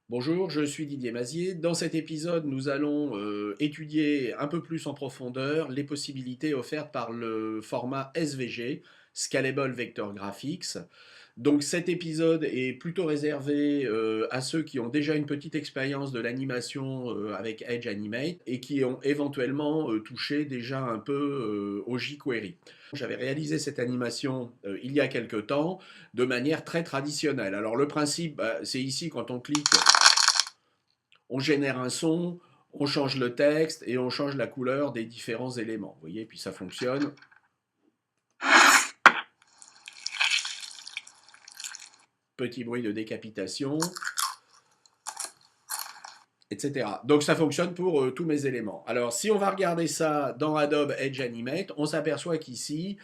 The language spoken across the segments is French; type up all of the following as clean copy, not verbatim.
Bonjour, je suis Didier Mazier. Dans cet épisode, nous allons étudier un peu plus en profondeur les possibilités offertes par le format SVG, Scalable Vector Graphics. Donc cet épisode est plutôt réservé à ceux qui ont déjà une petite expérience de l'animation avec Edge Animate et qui ont éventuellement touché déjà un peu au jQuery. J'avais réalisé cette animation il y a quelque temps de manière très traditionnelle. Alors le principe, c'est ici quand on clique, on génère un son, on change le texte et on change la couleur des différents éléments. Vous voyez, puis ça fonctionne. Petit bruit de décapitation, etc. Donc ça fonctionne pour tous mes éléments. Alors si on va regarder ça dans Adobe Edge Animate, on s'aperçoit qu'ici,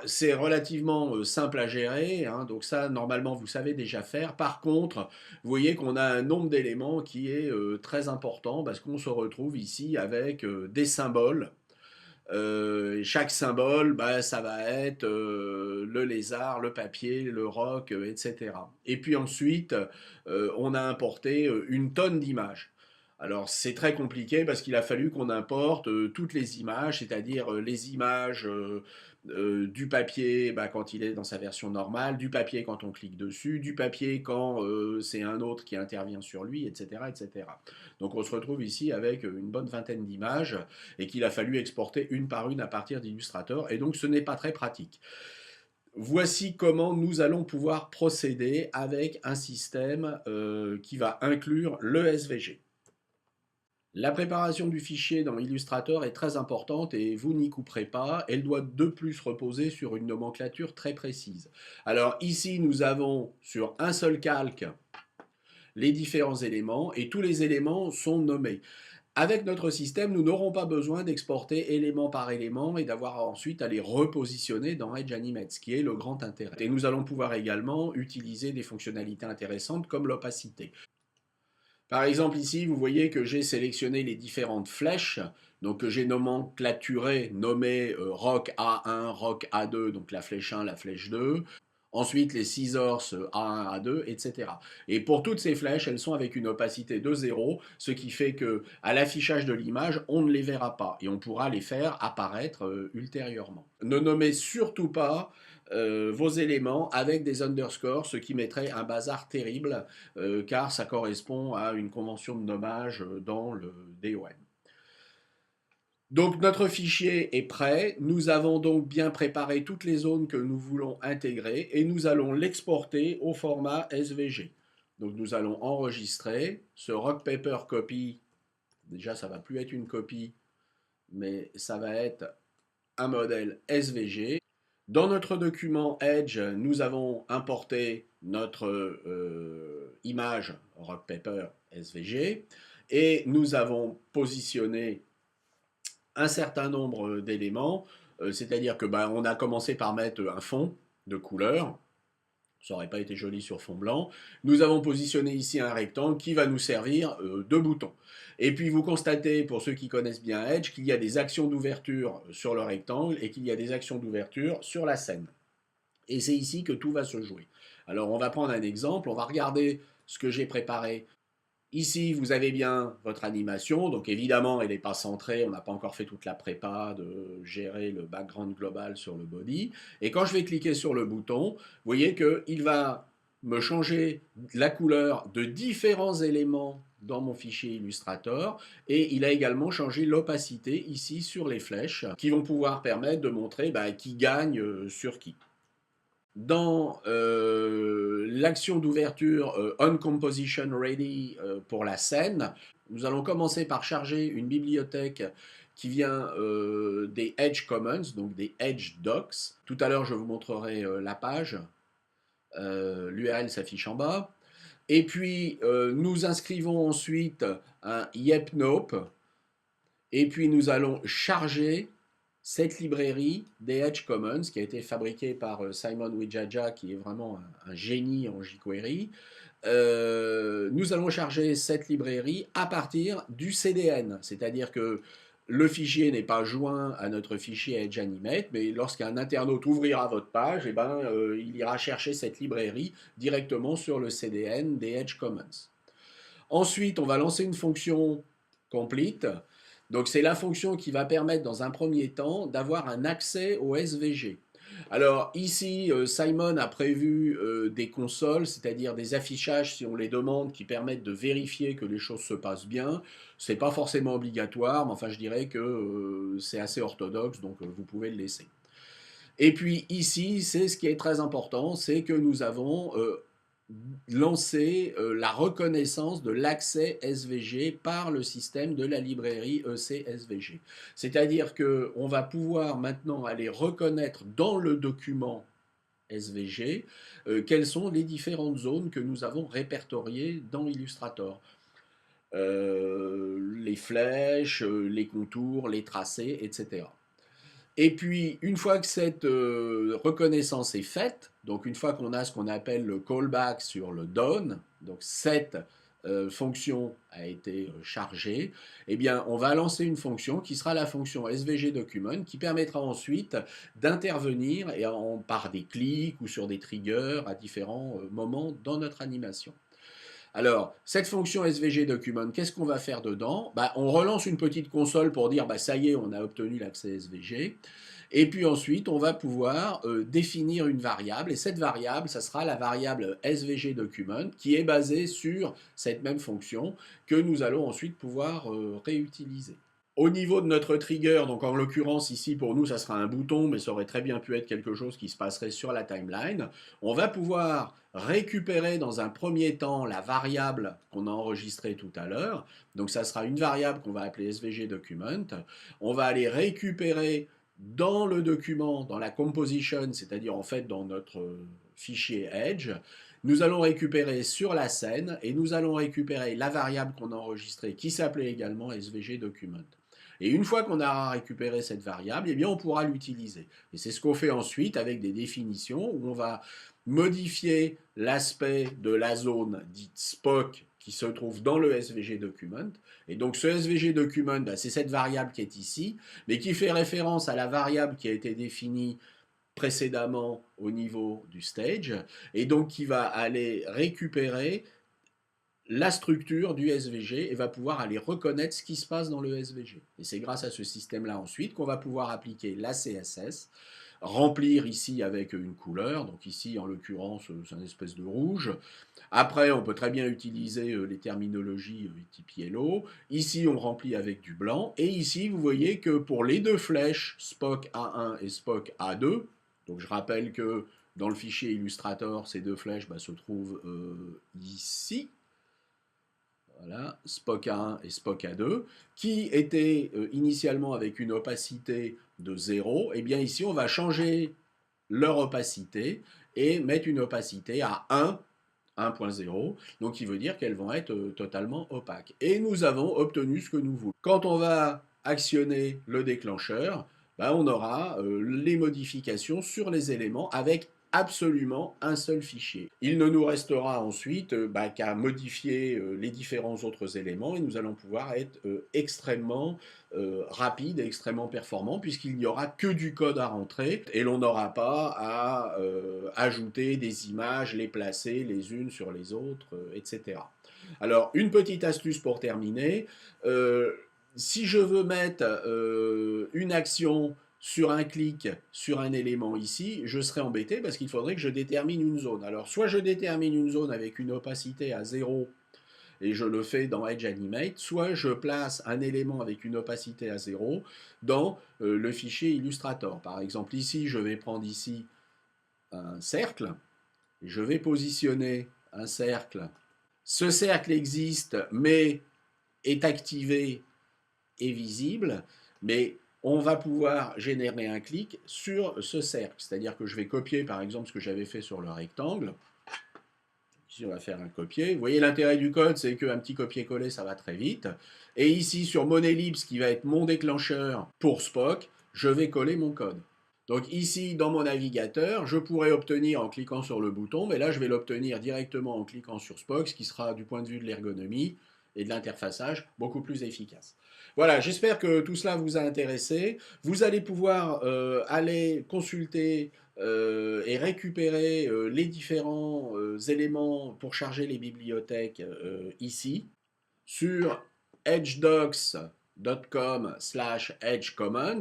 c'est relativement simple à gérer, hein, donc ça normalement vous savez déjà faire. Par contre, vous voyez qu'on a un nombre d'éléments qui est très important parce qu'on se retrouve ici avec des symboles. Chaque symbole, ça va être le lézard, le papier, le roc, etc. Et puis ensuite, on a importé une tonne d'images. Alors c'est très compliqué parce qu'il a fallu qu'on importe toutes les images, c'est-à-dire les images du papier quand il est dans sa version normale, du papier quand on clique dessus, du papier quand c'est un autre qui intervient sur lui, etc., etc. Donc on se retrouve ici avec une bonne vingtaine d'images et qu'il a fallu exporter une par une à partir d'Illustrator, et donc ce n'est pas très pratique. Voici comment nous allons pouvoir procéder avec un système qui va inclure le SVG. La préparation du fichier dans Illustrator est très importante et vous n'y couperez pas. Elle doit de plus reposer sur une nomenclature très précise. Alors ici, nous avons sur un seul calque les différents éléments et tous les éléments sont nommés. Avec notre système, nous n'aurons pas besoin d'exporter élément par élément et d'avoir ensuite à les repositionner dans Edge Animate, ce qui est le grand intérêt. Et nous allons pouvoir également utiliser des fonctionnalités intéressantes comme l'opacité. Par exemple ici, vous voyez que j'ai sélectionné les différentes flèches, donc que j'ai nomenclaturé, nommé Rock A1, Rock A2, donc la flèche 1, la flèche 2. Ensuite, les scissors A1, A2, etc. Et pour toutes ces flèches, elles sont avec une opacité de 0, ce qui fait que à l'affichage de l'image, on ne les verra pas et on pourra les faire apparaître ultérieurement. Ne nommez surtout pas vos éléments avec des underscores, ce qui mettrait un bazar terrible, car ça correspond à une convention de nommage dans le DOM. Donc notre fichier est prêt, nous avons donc bien préparé toutes les zones que nous voulons intégrer et nous allons l'exporter au format SVG. Donc nous allons enregistrer ce Rock Paper Copy, déjà ça ne va plus être une copie, mais ça va être un modèle SVG. Dans notre document Edge, nous avons importé notre image Rock Paper SVG et nous avons positionné un certain nombre d'éléments, c'est-à-dire que on a commencé par mettre un fond de couleur, ça n'aurait pas été joli sur fond blanc. Nous avons positionné ici un rectangle qui va nous servir de bouton. Et puis vous constatez, pour ceux qui connaissent bien Edge, qu'il y a des actions d'ouverture sur le rectangle et qu'il y a des actions d'ouverture sur la scène. Et c'est ici que tout va se jouer. Alors on va prendre un exemple, on va regarder ce que j'ai préparé. Ici, vous avez bien votre animation, donc évidemment, elle n'est pas centrée, on n'a pas encore fait toute la prépa de gérer le background global sur le body. Et quand je vais cliquer sur le bouton, vous voyez qu'il va me changer la couleur de différents éléments dans mon fichier Illustrator, et il a également changé l'opacité ici sur les flèches, qui vont pouvoir permettre de montrer qui gagne sur qui. Dans l'action d'ouverture On Composition Ready pour la scène, nous allons commencer par charger une bibliothèque qui vient des Edge Commons, donc des Edge Docs. Tout à l'heure, je vous montrerai la page. L'URL s'affiche en bas. Et puis, nous inscrivons ensuite un yep-nope. Et puis, nous allons charger cette librairie des Edge Commons qui a été fabriquée par Simon Wijaja, qui est vraiment un génie en jQuery. Nous allons charger cette librairie à partir du CDN, c'est-à-dire que le fichier n'est pas joint à notre fichier EdgeAnimate, mais lorsqu'un internaute ouvrira votre page, eh ben, il ira chercher cette librairie directement sur le CDN des Edge Commons. Ensuite, on va lancer une fonction complete. Donc c'est la fonction qui va permettre dans un premier temps d'avoir un accès au SVG. Alors ici, Simon a prévu des consoles, c'est-à-dire des affichages si on les demande, qui permettent de vérifier que les choses se passent bien. Ce n'est pas forcément obligatoire, mais enfin je dirais que c'est assez orthodoxe, donc vous pouvez le laisser. Et puis ici, c'est ce qui est très important, c'est que nous avons lancé la reconnaissance de l'accès SVG par le système de la librairie EC-SVG. C'est-à-dire qu'on va pouvoir maintenant aller reconnaître dans le document SVG quelles sont les différentes zones que nous avons répertoriées dans Illustrator. Les flèches, les contours, les tracés, etc. Et puis, une fois que cette reconnaissance est faite, donc une fois qu'on a ce qu'on appelle le callback sur le done, donc cette fonction a été chargée, eh bien, on va lancer une fonction qui sera la fonction SVG document qui permettra ensuite d'intervenir par des clics ou sur des triggers à différents moments dans notre animation. Alors, cette fonction SVG document, qu'est-ce qu'on va faire dedans? On relance une petite console pour dire ça y est, on a obtenu l'accès SVG. Et puis ensuite, on va pouvoir définir une variable. Et cette variable, ça sera la variable SVG document qui est basée sur cette même fonction que nous allons ensuite pouvoir réutiliser. Au niveau de notre trigger, donc en l'occurrence ici pour nous ça sera un bouton, mais ça aurait très bien pu être quelque chose qui se passerait sur la timeline, on va pouvoir récupérer dans un premier temps la variable qu'on a enregistrée tout à l'heure, donc ça sera une variable qu'on va appeler SVG document, on va aller récupérer dans le document, dans la composition, c'est-à-dire en fait dans notre fichier Edge, nous allons récupérer sur la scène et nous allons récupérer la variable qu'on a enregistrée qui s'appelait également SVG document. Et une fois qu'on aura récupéré cette variable, eh bien on pourra l'utiliser. Et c'est ce qu'on fait ensuite avec des définitions où on va modifier l'aspect de la zone dite Spock qui se trouve dans le SVG document. Et donc ce SVG document, c'est cette variable qui est ici, mais qui fait référence à la variable qui a été définie précédemment au niveau du stage, et donc qui va aller récupérer la structure du SVG et va pouvoir aller reconnaître ce qui se passe dans le SVG. Et c'est grâce à ce système-là ensuite qu'on va pouvoir appliquer la CSS, remplir ici avec une couleur, donc ici en l'occurrence c'est une espèce de rouge. Après on peut très bien utiliser les terminologies type yellow, ici on remplit avec du blanc, et ici vous voyez que pour les deux flèches Spock A1 et Spock A2, donc je rappelle que dans le fichier Illustrator ces deux flèches se trouvent ici, voilà, Spock A1 et Spock A2, qui étaient initialement avec une opacité de 0, et bien ici on va changer leur opacité et mettre une opacité à 1, 1.0, donc qui veut dire qu'elles vont être totalement opaques. Et nous avons obtenu ce que nous voulons. Quand on va actionner le déclencheur, on aura les modifications sur les éléments avec absolument un seul fichier. Il ne nous restera ensuite qu'à modifier les différents autres éléments et nous allons pouvoir être extrêmement rapide et extrêmement performant puisqu'il n'y aura que du code à rentrer et l'on n'aura pas à ajouter des images, les placer les unes sur les autres, etc. Alors, une petite astuce pour terminer. Si je veux mettre une action sur un clic sur un élément ici, je serai embêté parce qu'il faudrait que je détermine une zone. Alors, soit je détermine une zone avec une opacité à 0 et je le fais dans EdgeAnimate, soit je place un élément avec une opacité à 0 dans le fichier Illustrator. Par exemple, ici, je vais prendre ici un cercle, je vais positionner un cercle. Ce cercle existe, mais est activé et visible, mais on va pouvoir générer un clic sur ce cercle. C'est-à-dire que je vais copier, par exemple, ce que j'avais fait sur le rectangle. Ici, on va faire un copier. Vous voyez, l'intérêt du code, c'est qu'un petit copier-coller, ça va très vite. Et ici, sur mon ellipse, qui va être mon déclencheur pour Spock, je vais coller mon code. Donc ici, dans mon navigateur, je pourrais obtenir en cliquant sur le bouton, mais là, je vais l'obtenir directement en cliquant sur Spock, ce qui sera, du point de vue de l'ergonomie, et de l'interfaçage beaucoup plus efficace. Voilà, j'espère que tout cela vous a intéressé. Vous allez pouvoir aller consulter et récupérer les différents éléments pour charger les bibliothèques ici sur edgedocs.com/edgecommons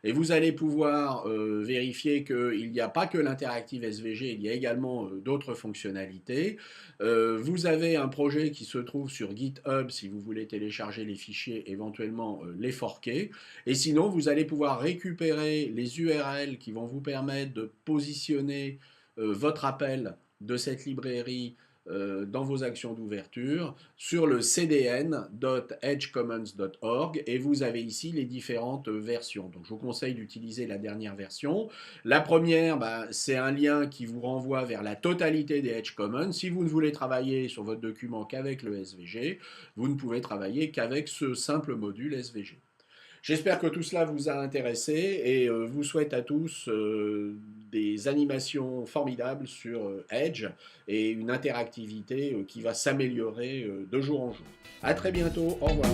et vous allez pouvoir vérifier qu'il n'y a pas que l'interactive SVG, il y a également d'autres fonctionnalités. Vous avez un projet qui se trouve sur GitHub si vous voulez télécharger les fichiers, éventuellement les forquer. Et sinon, vous allez pouvoir récupérer les URL qui vont vous permettre de positionner votre appel de cette librairie dans vos actions d'ouverture sur le cdn.edgecommons.org et vous avez ici les différentes versions. Donc je vous conseille d'utiliser la dernière version. La première, c'est un lien qui vous renvoie vers la totalité des Edge Commons. Si vous ne voulez travailler sur votre document qu'avec le SVG, vous ne pouvez travailler qu'avec ce simple module SVG. J'espère que tout cela vous a intéressé et vous souhaite à tous des animations formidables sur Edge et une interactivité qui va s'améliorer de jour en jour. À très bientôt, au revoir.